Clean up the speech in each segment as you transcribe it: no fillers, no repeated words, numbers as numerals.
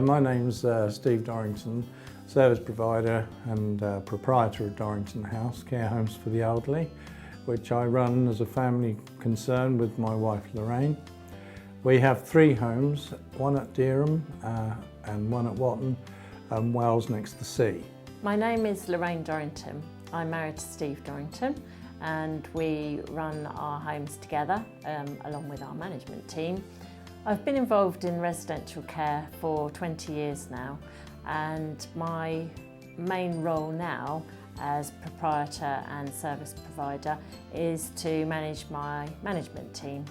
My name's Steve Dorrington, service provider and proprietor of Dorrington House, care homes for the elderly, which I run as a family concern with my wife Lorraine. We have 3 homes, one at Dereham and one at Watton and Wells next to the sea. My name is Lorraine Dorrington. I'm married to Steve Dorrington and we run our homes together along with our management team. I've been involved in residential care for 20 years now, and my main role now as proprietor and service provider is to manage my management team.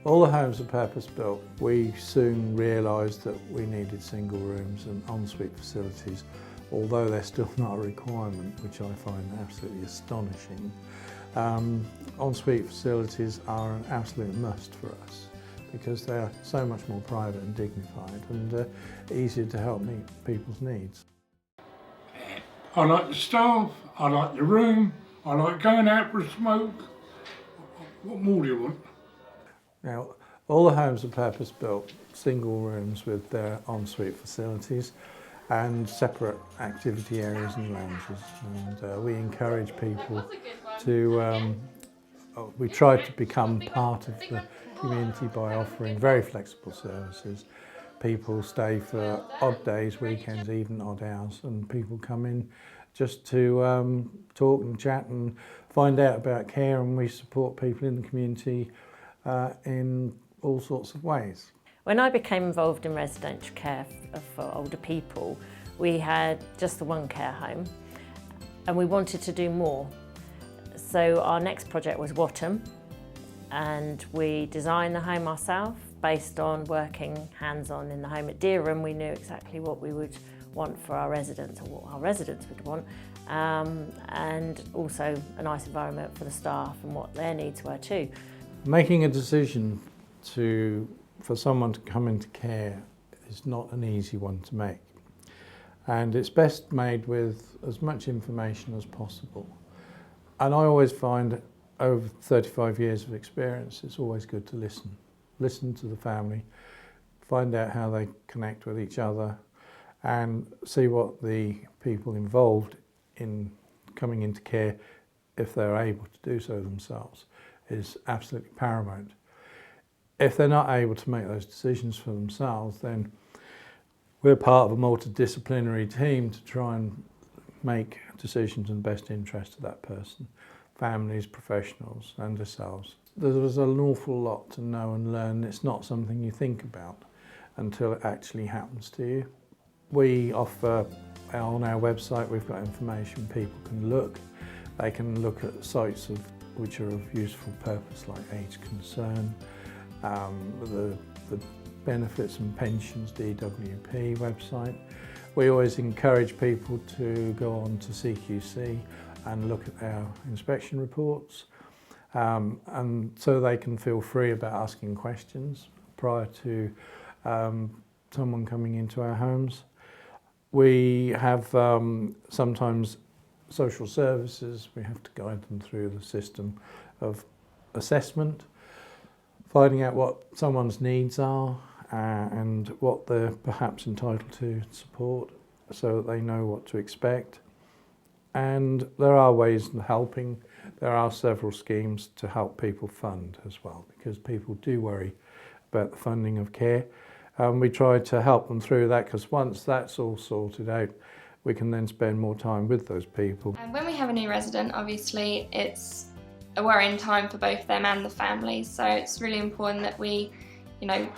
All the homes are purpose-built. We soon realised that we needed single rooms and ensuite facilities, although they're still not a requirement, which I find absolutely astonishing. Ensuite facilities are an absolute must for us, because they are so much more private and dignified and easier to help meet people's needs. I like the staff, I like the room, I like going out for a smoke. What more do you want? Now, all the homes are purpose-built, single rooms with their ensuite facilities and separate activity areas and lounges. And we encourage people to, we try to become part of the community by offering very flexible services. People stay for odd days, weekends, even odd hours, and people come in just to talk and chat and find out about care, and we support people in the community in all sorts of ways. When I became involved in residential care for older people, we had just the one care home and we wanted to do more. So our next project was Watton, and we designed the home ourselves based on working hands-on in the home. At Dereham we knew exactly what we would want for our residents, or what our residents would want, and also a nice environment for the staff and what their needs were too. Making a decision for someone to come into care is not an easy one to make, and it's best made with as much information as possible. And I always find, over 35 years of experience, it's always good to listen. Listen to the family, find out how they connect with each other, and see what the people involved in coming into care, if they're able to do so themselves, is absolutely paramount. If they're not able to make those decisions for themselves, then we're part of a multidisciplinary team to try and make decisions in the best interest of that person, families, professionals and ourselves. There's an awful lot to know and learn. It's not something you think about until it actually happens to you. We offer, on our website, we've got information people can look. They can look at sites which are of useful purpose, like age concern, the benefits and pensions DWP website. We always encourage people to go on to CQC and look at our inspection reports, and so they can feel free about asking questions prior to someone coming into our homes. We have sometimes social services. We have to guide them through the system of assessment, finding out what someone's needs are and what they're perhaps entitled to support, so that they know what to expect. And there are ways of helping. There are several schemes to help people fund as well, because people do worry about the funding of care. We try to help them through that, because once that's all sorted out, we can then spend more time with those people. And when we have a new resident, obviously it's a worrying time for both them and the family, so it's really important that we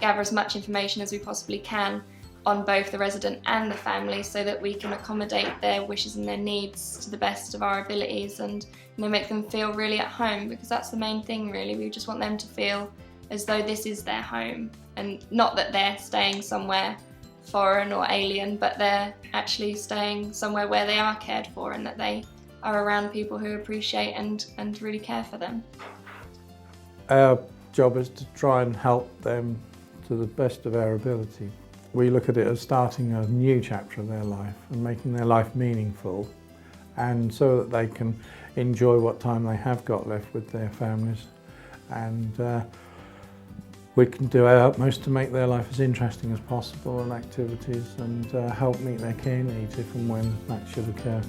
gather as much information as we possibly can on both the resident and the family, so that we can accommodate their wishes and their needs to the best of our abilities, and make them feel really at home, because that's the main thing really. We just want them to feel as though this is their home, and not that they're staying somewhere foreign or alien, but they're actually staying somewhere where they are cared for and that they are around people who appreciate and really care for them. Our job is to try and help them to the best of our ability. We look at it as starting a new chapter of their life and making their life meaningful, and so that they can enjoy what time they have got left with their families, and we can do our utmost to make their life as interesting as possible and activities, and help meet their care needs if and when that should occur.